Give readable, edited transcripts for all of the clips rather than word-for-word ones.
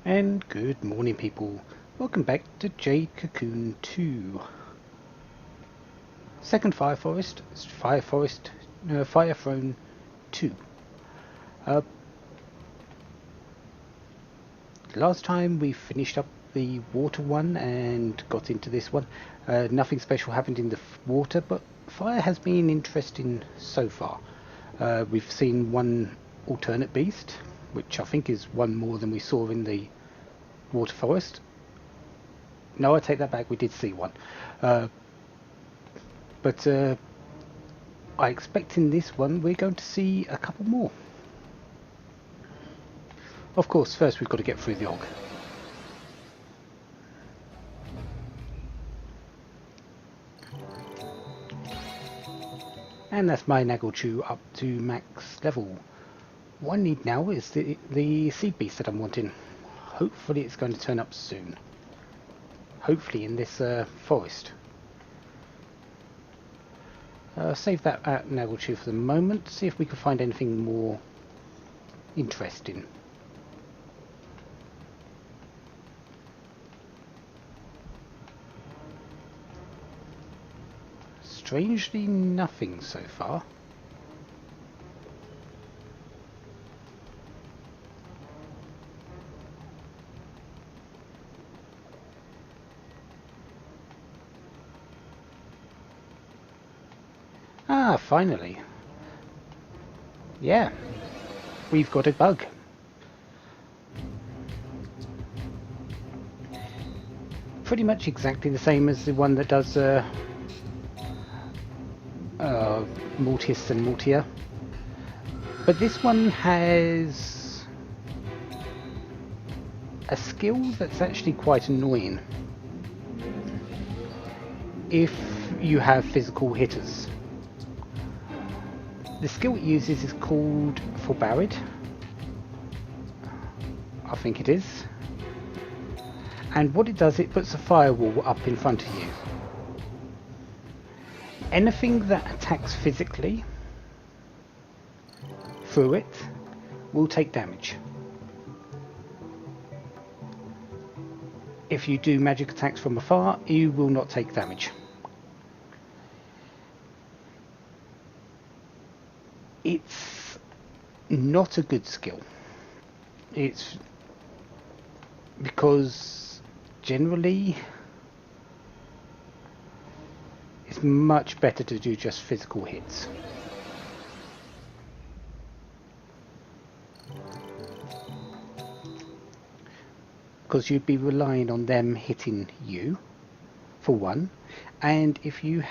And good morning, people. Welcome back to Jade Cocoon 2. Second Fire Forest, Fire Throne 2. Uh, Last time we finished up the water one and got into this one. Nothing special happened in the water, but fire has been interesting so far. We've seen one alternate beast, which I think is one more than we saw in the water forest. No, I take that back, we did see one. But I expect in this one we're going to see a couple more. Of course, first we've got to get through the Og. And that's my Nagglechew up to max level. What I need now is the seed beast that I'm wanting. Hopefully it's going to turn up soon. Hopefully in this forest. Save that at Nagglechew for the moment. See if we can find anything more interesting. Strangely nothing so far. Ah, finally. Yeah, we've got a bug. Pretty much exactly the same as the one that does Mortis and Mortia. But this one has a skill that's actually quite annoying if you have physical hitters. The skill it uses is called Forbarred. I think it is. And what it does, it puts a firewall up in front of you. Anything that attacks physically through it will take damage. If you do magic attacks from afar, you will not take damage. It's not a good skill. It's because generally it's much better to do just physical hits. Because you'd be relying on them hitting you, for one, and if you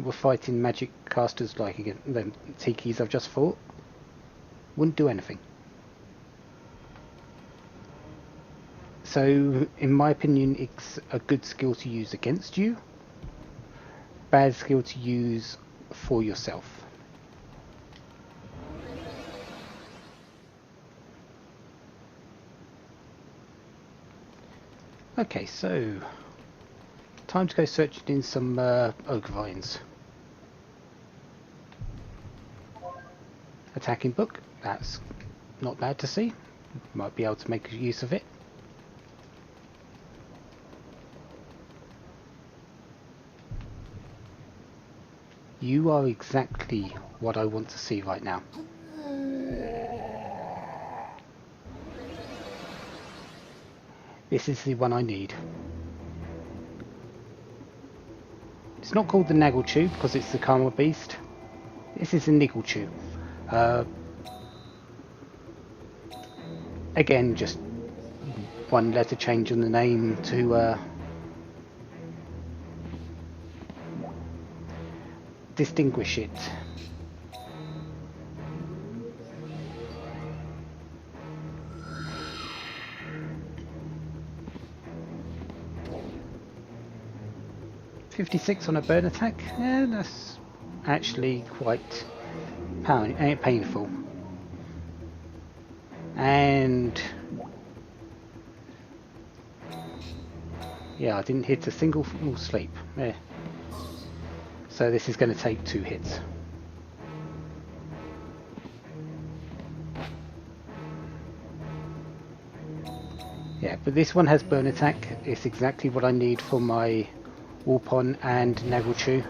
were fighting magic casters like again, the Tikis I've just fought, wouldn't do anything. So, in my opinion, it's a good skill to use against you, bad skill to use for yourself. Okay, so time to go searching in some ogre vines. Attacking book, that's not bad to see. Might be able to make use of it. You are exactly what I want to see right now. This is the one I need. It's not called the Nagglechew because it's the Karma Beast. This is the Nigglechew. Again, just one letter change in the name to distinguish it. .56 on a burn attack, yeah, that's actually quite painful. And yeah, I didn't hit a single sleep. Yeah. So this is going to take 2 hits. Yeah, but this one has burn attack. It's exactly what I need for my Warpon and Nagelchew.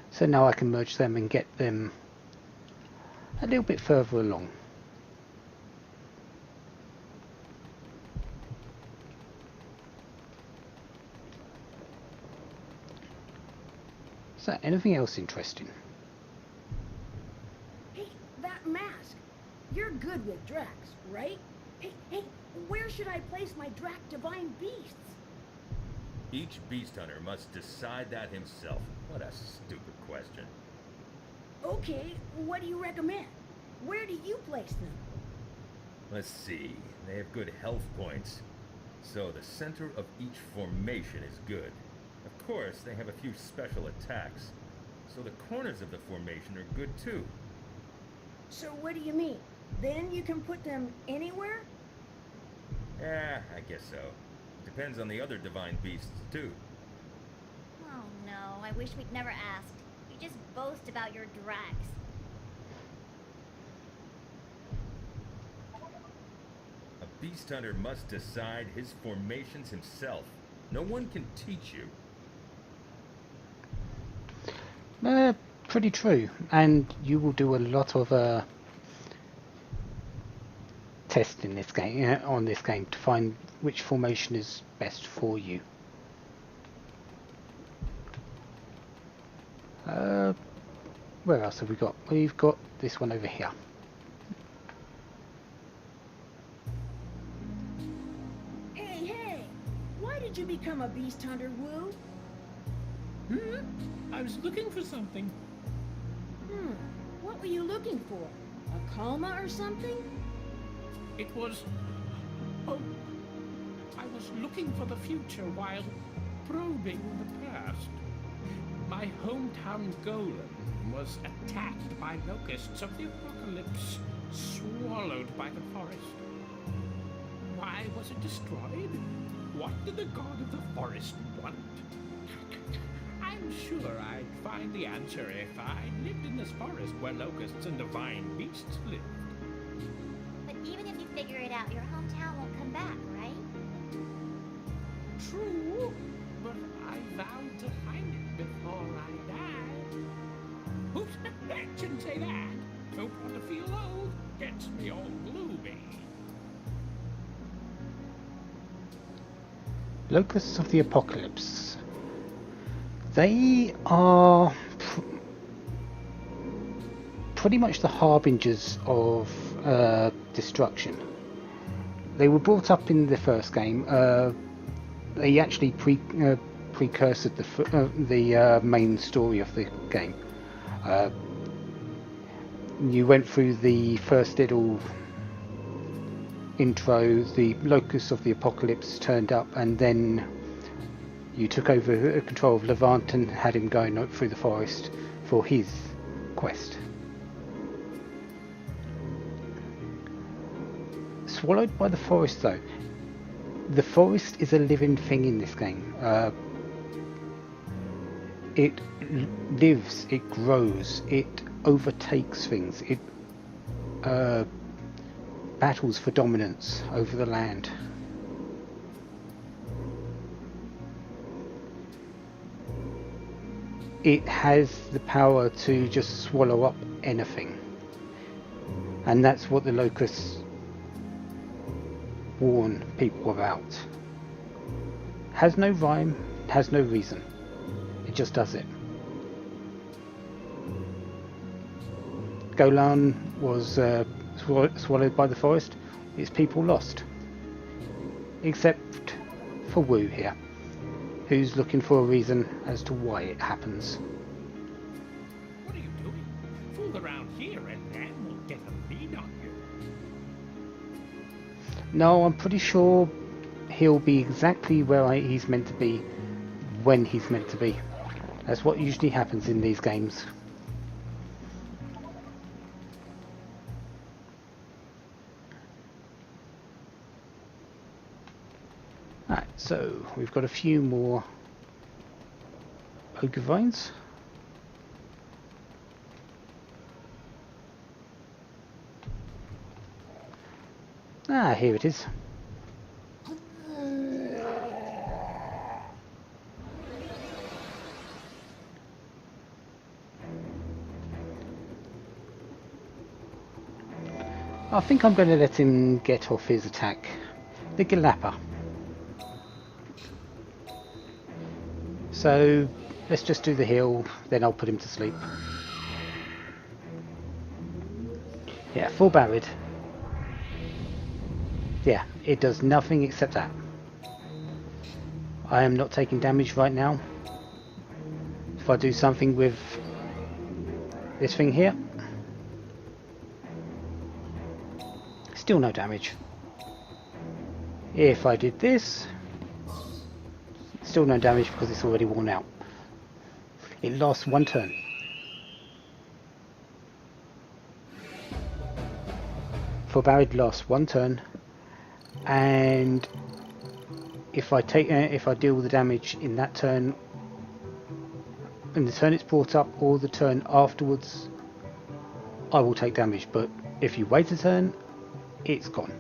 So now I can merge them and get them a little bit further along. So, anything else interesting? Hey, that mask. You're good with Drax, right? Hey, where should I place my Drac Divine Beasts? Each beast hunter must decide that himself. What a stupid question. Okay, what do you recommend? Where do you place them? Let's see. They have good health points. So the center of each formation is good. Of course, they have a few special attacks. So the corners of the formation are good too. So what do you mean? Then you can put them anywhere? I guess so. Depends on the other divine beasts too. Oh no, I wish we'd never asked. You just boast about your Drax. A beast hunter must decide his formations himself. No one can teach you. Pretty true. And you will do a lot of testing this game on this game to find which formation is best for you. Where else have we got? We've got this one over here. Hey, why did you become a beast hunter, Wu? I was looking for something. What were you looking for? A coma or something? It was... Oh, I was looking for the future while probing the past. My hometown golem was attacked by locusts of the apocalypse, swallowed by the forest. Why was it destroyed? What did the god of the forest want? I'm sure I'd find the answer if I lived in this forest where locusts and divine beasts lived. But even if you figure it out, your hometown won't come back, right? True, but I vowed to find it before I die. Oops, I shouldn't say that. Don't want to feel old. Gets me all gloomy. Locusts of the Apocalypse. They are pretty much the harbingers of destruction. They were brought up in the first game. They actually precursored the main story of the game. You went through the first little intro, the locusts of the apocalypse turned up, and then you took over control of Levant and had him going through the forest for his quest. Swallowed by the forest, though. The forest is a living thing in this game. It lives, it grows, it overtakes things, it battles for dominance over the land. It has the power to just swallow up anything, and that's what the locusts warn people about. Has no rhyme, has no reason, it just does it. Golan was swallowed by the forest. Its people lost, except for Wu here, who's looking for a reason as to why it happens. What are you doing? Fool around here and then we'll get a lead on you. No, I'm pretty sure he'll be exactly where he's meant to be when he's meant to be. That's what usually happens in these games. Alright, so we've got a few more ogre vines. Ah, here it is. I think I'm going to let him get off his attack. The Galappa. So let's just do the heal, then I'll put him to sleep. Yeah, full buried. Yeah, it does nothing except that. I am not taking damage right now. If I do something with this thing here, still no damage. If I did this, still no damage because it's already worn out. It lasts one turn. For buried lasts one turn, and if I deal the damage in that turn, in the turn it's brought up or the turn afterwards, I will take damage. But if you wait a turn, it's gone.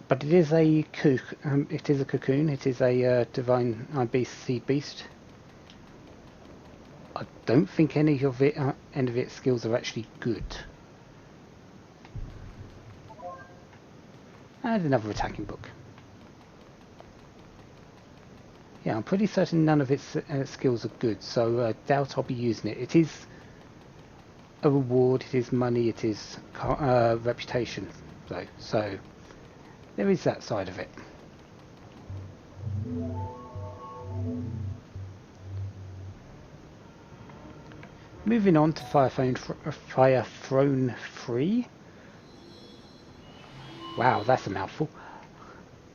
But it is a cocoon. It is a cocoon. It is a divine beast, seed beast. I don't think any of its skills are actually good. And another attacking book. Yeah, I'm pretty certain none of its skills are good, so I doubt I'll be using it. It is a reward, it is money, it is reputation, though. So there is that side of it. Moving on to Fire Throne 3. Wow, that's a mouthful.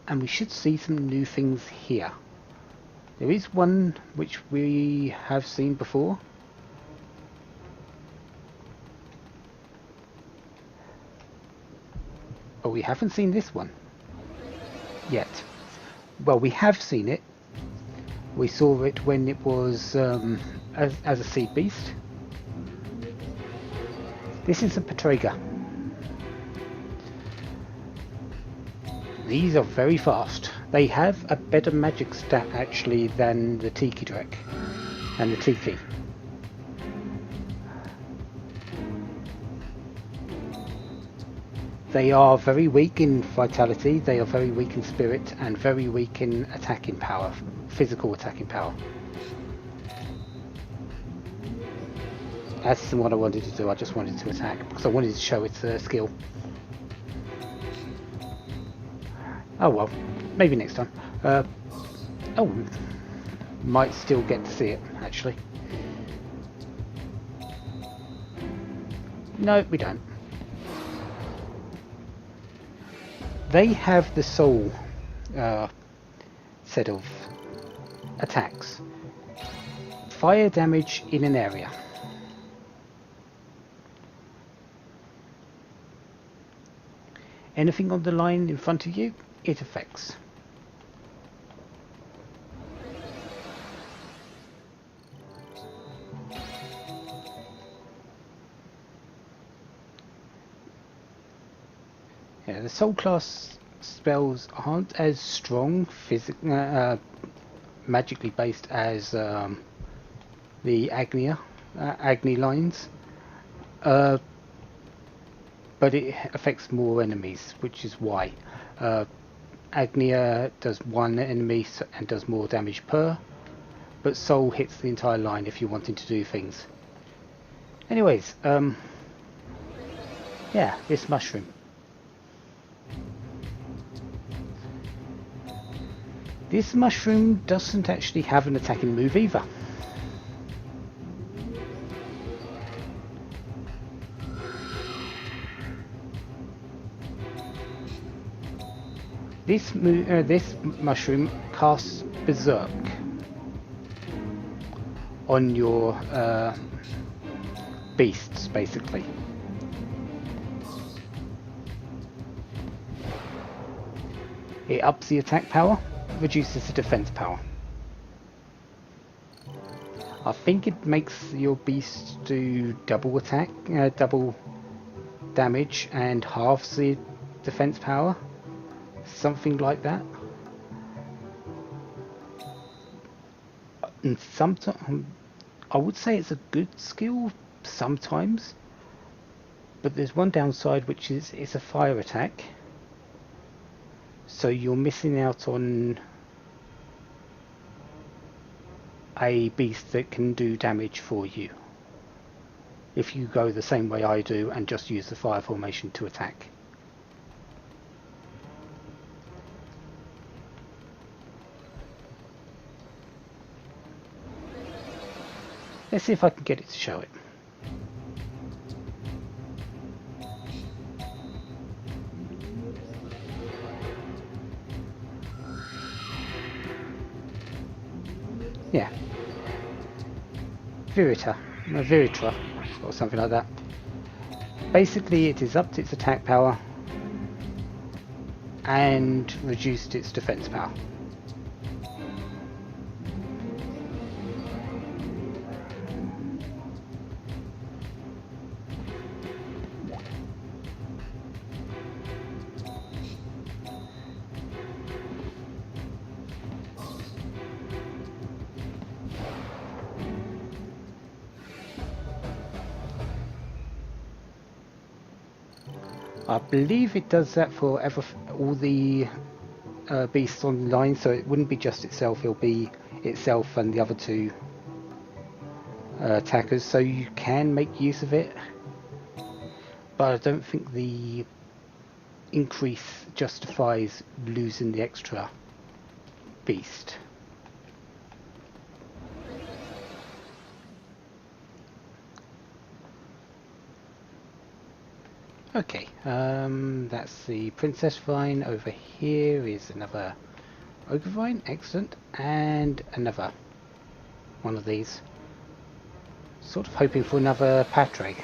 And we should see some new things here. There is one which we have seen before. But we haven't seen this one yet. Well, we have seen it. We saw it when it was as a seed beast. This is a Patraga. These are very fast. They have a better magic stat actually than the Tiki Drek and the Tiki. They are very weak in vitality, they are very weak in spirit, and very weak in attacking power, physical attacking power. That's what I wanted to do. I just wanted to attack because I wanted to show its skill. Oh well, maybe next time. Oh, might still get to see it actually. No, we don't. They have the soul set of attacks. Fire damage in an area. Anything on the line in front of you, it affects. Yeah, the soul class spells aren't as strong magically based as the Agni lines. But it affects more enemies, which is why. Agnia does one enemy and does more damage per, but Soul hits the entire line if you're wanting to do things. Anyways, yeah, this mushroom. This mushroom doesn't actually have an attacking move either. This mushroom casts Berserk on your beasts, basically. It ups the attack power, reduces the defense power. I think it makes your beast do double attack, double damage, and halves the defense power. Something like that. And sometimes, I would say it's a good skill sometimes, but there's one downside, which is it's a fire attack, so you're missing out on a beast that can do damage for you if you go the same way I do and just use the fire formation to attack. Let's see if I can get it to show it. Yeah. Viritra, or something like that. Basically, it is upped its attack power and reduced its defense power. I believe it does that for all the beasts on the line, so it wouldn't be just itself, it'll be itself and the other two attackers, so you can make use of it, but I don't think the increase justifies losing the extra beast. Okay, that's the princess vine. Over here is another ogre vine, excellent, and another one of these. Sort of hoping for another Patreg.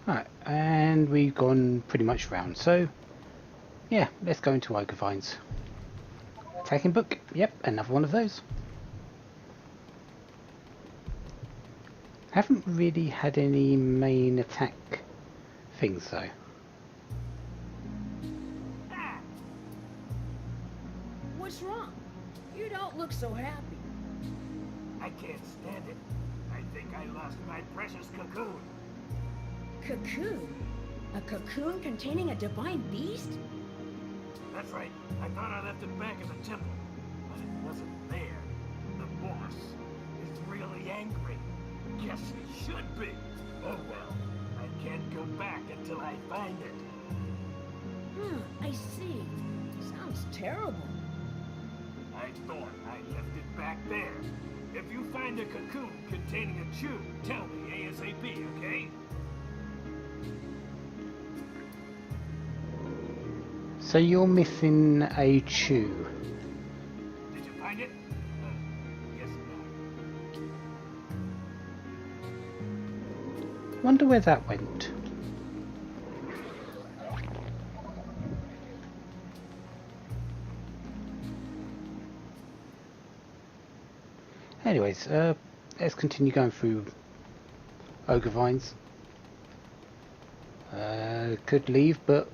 Alright, and we've gone pretty much round, so yeah, let's go into ogre vines. Attacking book, yep, another one of those. Haven't really had any main attack things though. What's wrong? You don't look so happy. I can't stand it. I think I lost my precious cocoon. Cocoon? A cocoon containing a divine beast? That's right. I thought I left it back at the temple, but it wasn't there. The boss is really angry. Guess he should be. Oh well, I can't go back until I find it. I see. Sounds terrible. I thought I left it back there. If you find a cocoon containing a chew, tell me ASAP, okay? So you're missing a chew. Did you find it? Guess not. Wonder where that went. Anyways, let's continue going through ogre vines. Could leave, but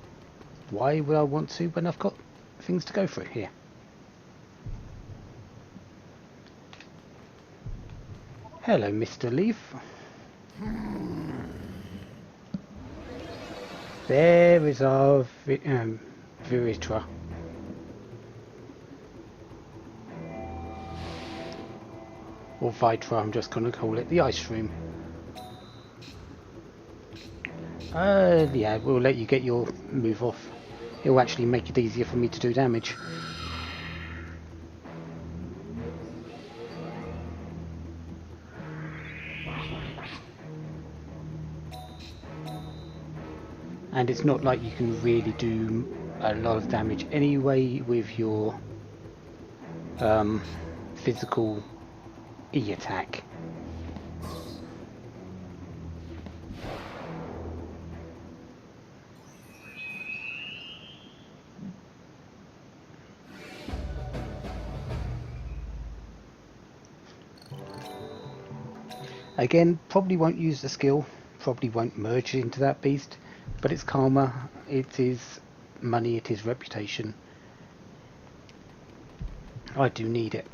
why would I want to when I've got things to go through here? Hello, Mr. Leaf. There is our Viritra. Or Vitra, I'm just going to call it, the ice room. Yeah, we'll let you get your move off. It'll actually make it easier for me to do damage. And it's not like you can really do a lot of damage anyway with your physical E attack. Again, probably won't use the skill, probably won't merge into that beast, but it's karma, it is money, it is reputation. I do need it.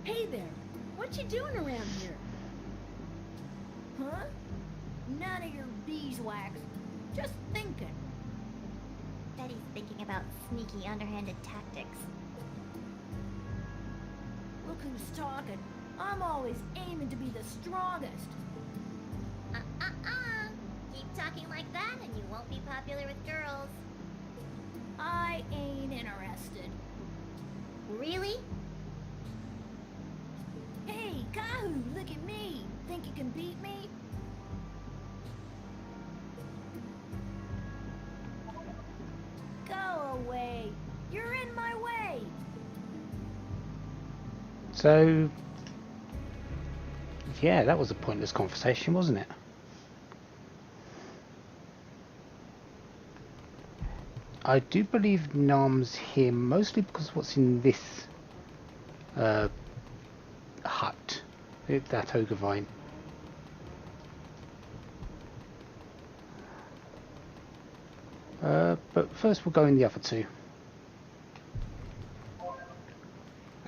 Hey there, what you doing around here? Huh? None of your beeswax. Just thinking. Bet he's thinking about sneaky, underhanded tactics. Look who's talking. I'm always aiming to be the strongest. Keep talking like that and you won't be popular with girls. I ain't interested. Really? Hey, Kahoo, look at me. Think you can beat me? Go away. You're in my way. So, yeah, that was a pointless conversation, wasn't it? I do believe Nam's here mostly because of what's in this hut, that ogre vine. But first we'll go in the other two.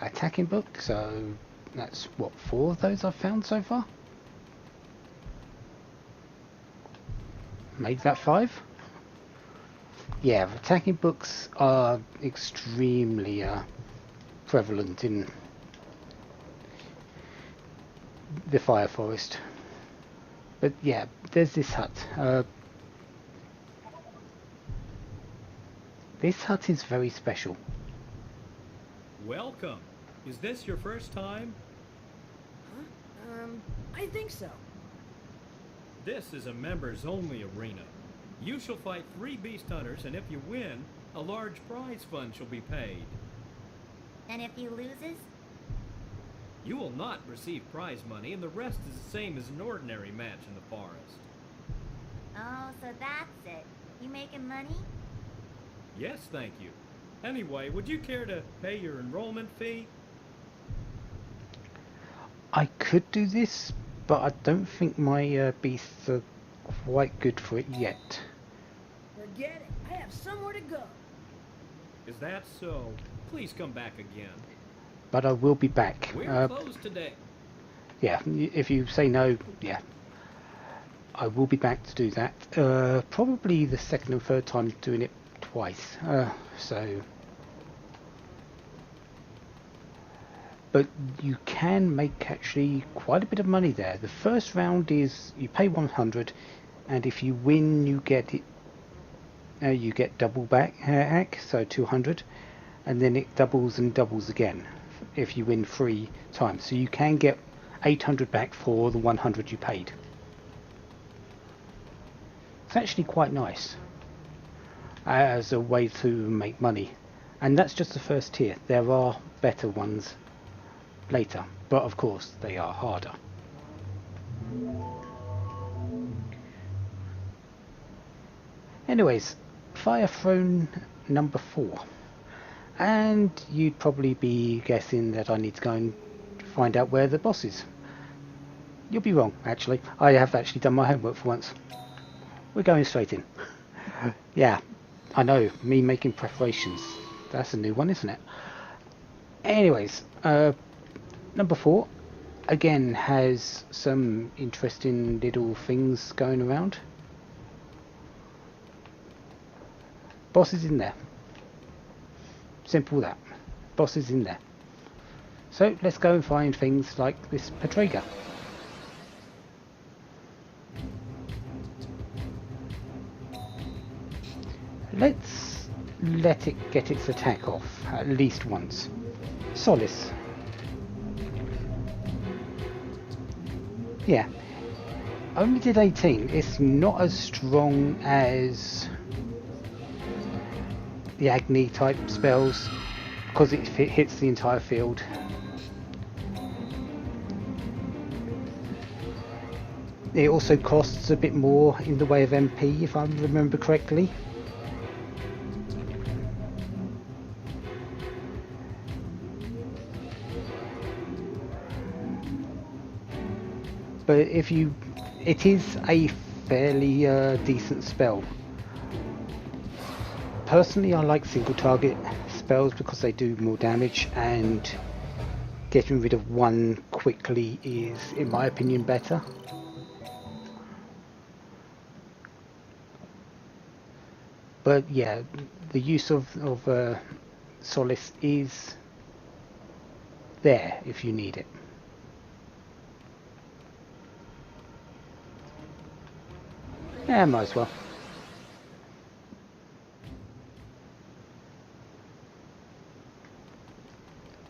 Attacking book, so that's what, 4 of those I've found so far? Maybe that 5? Yeah, attacking books are extremely prevalent in the Fire Forest. But yeah, there's this hut. This hut is very special. Welcome. Is this your first time? Huh? I think so. This is a members-only arena. You shall fight 3 beast hunters, and if you win, a large prize fund shall be paid. And if he loses? You will not receive prize money, and the rest is the same as an ordinary match in the forest. Oh, so that's it. You making money? Yes, thank you. Anyway, would you care to pay your enrollment fee? I could do this, but I don't think my beasts are quite good for it yet. Forget it. I have somewhere to go. Is that so? Please come back again. But I will be back. We're closed today. Yeah, if you say no, yeah. I will be back to do that. Probably the second and third time doing it twice. But you can make actually quite a bit of money there. The first round is you pay 100, and if you win, you get it. You get double back, so 200, and then it doubles and doubles again if you win 3 times. So you can get 800 back for the 100 you paid. It's actually quite nice as a way to make money, and that's just the first tier. There are better ones later, but of course they are harder. Anyways, Fire Throne number 4, and you'd probably be guessing that I need to go and find out where the boss is. You'll be wrong, actually. I have actually done my homework for once. We're going straight in. Yeah, I know, me making preparations. That's a new one, isn't it? Anyways, number 4 again has some interesting little things going around. Boss is in there. Simple that. Boss is in there. So let's go and find things like this Petraga. Let's let it get its attack off at least once. Solace. Yeah. Only did 18. It's not as strong as the Agni type spells because it hits the entire field. It also costs a bit more in the way of MP, if I remember correctly. but if you, it is a fairly decent spell. Personally, I like single target spells because they do more damage, and getting rid of one quickly is, in my opinion, better. But yeah, the use of Solace is there if you need it. Yeah, might as well.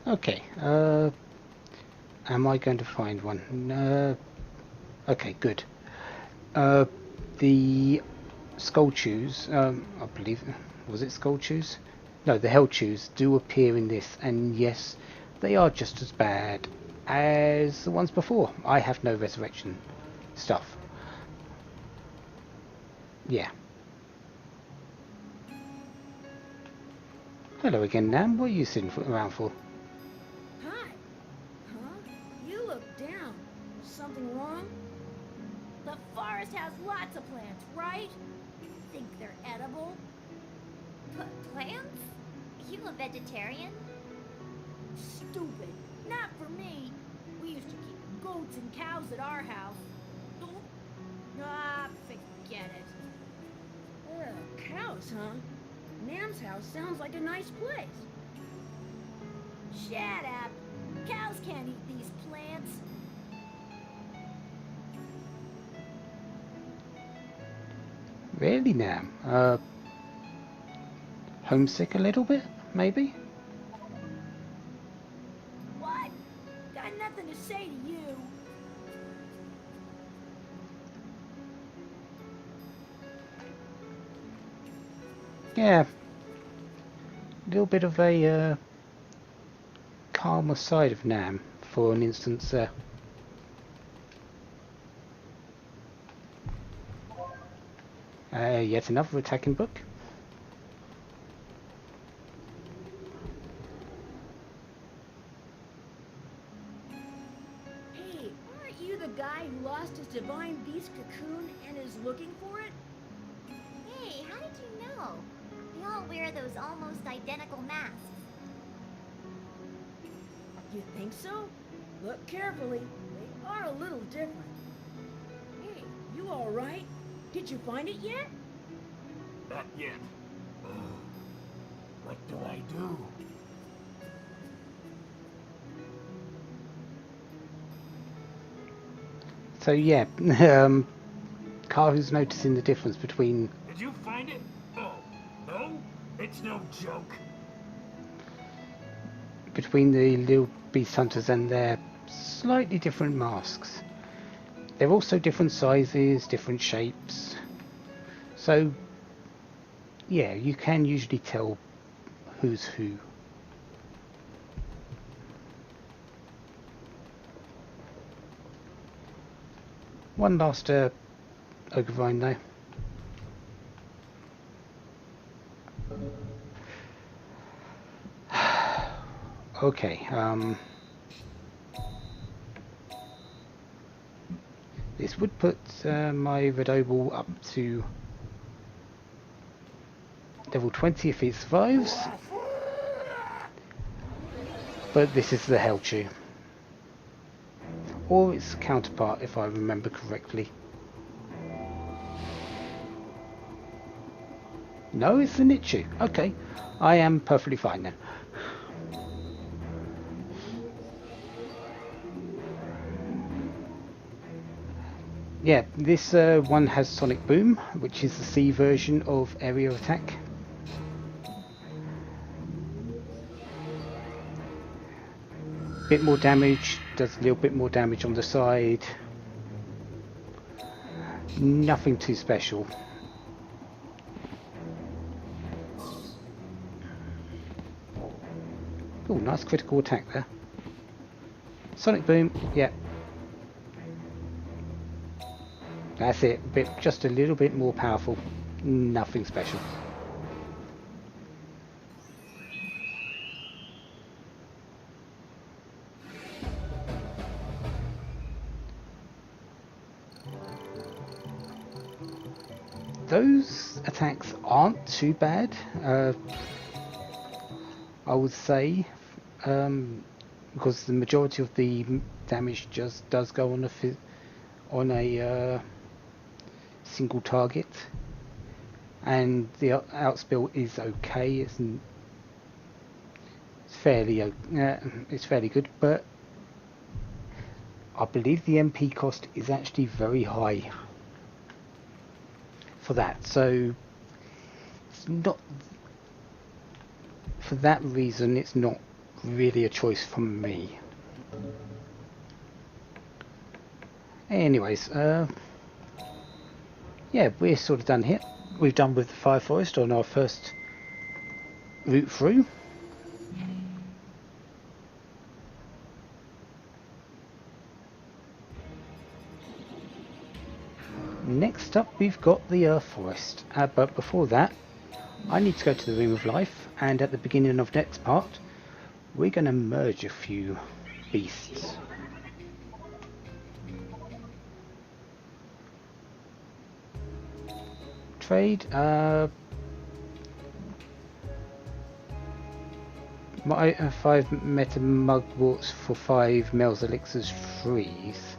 Okay, am I going to find one? No. Okay, good. The Skull Chews, I believe, was it Skull Chews? No, the Hell Chews do appear in this, and yes, they are just as bad as the ones before. I have no resurrection stuff. Yeah. Hello again, Nam. What are you sitting around for? Hi. Huh? You look down. Something wrong? The forest has lots of plants, right? Think they're edible? Plants? You a vegetarian? Stupid. Not for me. We used to keep goats and cows at our house. Ah, forget it. Cows, huh? Nam's house sounds like a nice place. Shut up. Cows can't eat these plants. Really, Nam? Homesick a little bit, maybe? What? Got nothing to say to you. Yeah. A little bit of a calmer side of Nam, for an instance there. Yet another attacking book. Hey, aren't you the guy who lost his divine beast cocoon and is looking for it? Hey, how did you know? They all wear those almost identical masks. You think so? Look carefully. They are a little different. Hey, you all right? Did you find it yet? Not yet. What do I do? So yeah, Karu's noticing the difference between Did you find it? Oh, no? It's no joke. the little beast hunters and their slightly different masks. They're also different sizes, different shapes. So yeah, you can usually tell who's who. One last ogre vine though. Okay, this would put my Red Oval up to level 20 if it survives, but this is the Hellchew, or its counterpart if I remember correctly. No, it's the Nichu. Okay, I am perfectly fine then. Yeah, this one has Sonic Boom, which is the C version of area attack. Bit more damage, does a little bit more damage on the side. Nothing too special. Oh, nice critical attack there. Sonic Boom, yeah. That's it, just a little bit more powerful. Nothing special. those attacks aren't too bad, I would say, because the majority of the damage just does go on a single target, and the outspill is okay. It's fairly good, but I believe the MP cost is actually very high for that, so it's not, for that reason it's not really a choice for me. Anyways, yeah, we're sort of done here. We've done with the Fire Forest on our first route through. Next up we've got the Earth Forest, but before that I need to go to the Room of Life, and at the beginning of next part we're going to merge a few beasts. Trade, my 5 meta mugworts for 5 Mel's elixirs freeze.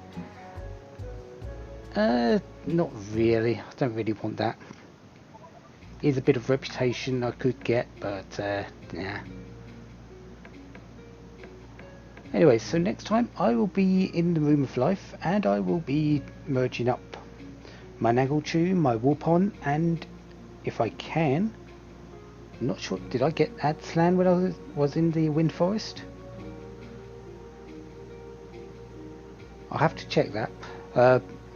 Not really. I don't really want that. Is a bit of reputation I could get, but yeah. Anyway, so next time I will be in the Room of Life, and I will be merging up my Nagglechew, my Warpon, and if I can, I'm not sure, did I get Adslan when I was in the Wind Forest? I'll have to check that.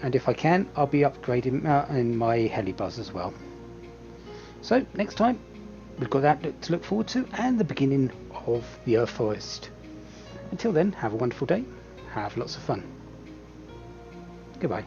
And if I can, I'll be upgrading in my Helibuzz as well. So next time we've got that to look forward to, and the beginning of the Earth Forest. Until then, have a wonderful day, have lots of fun. Goodbye.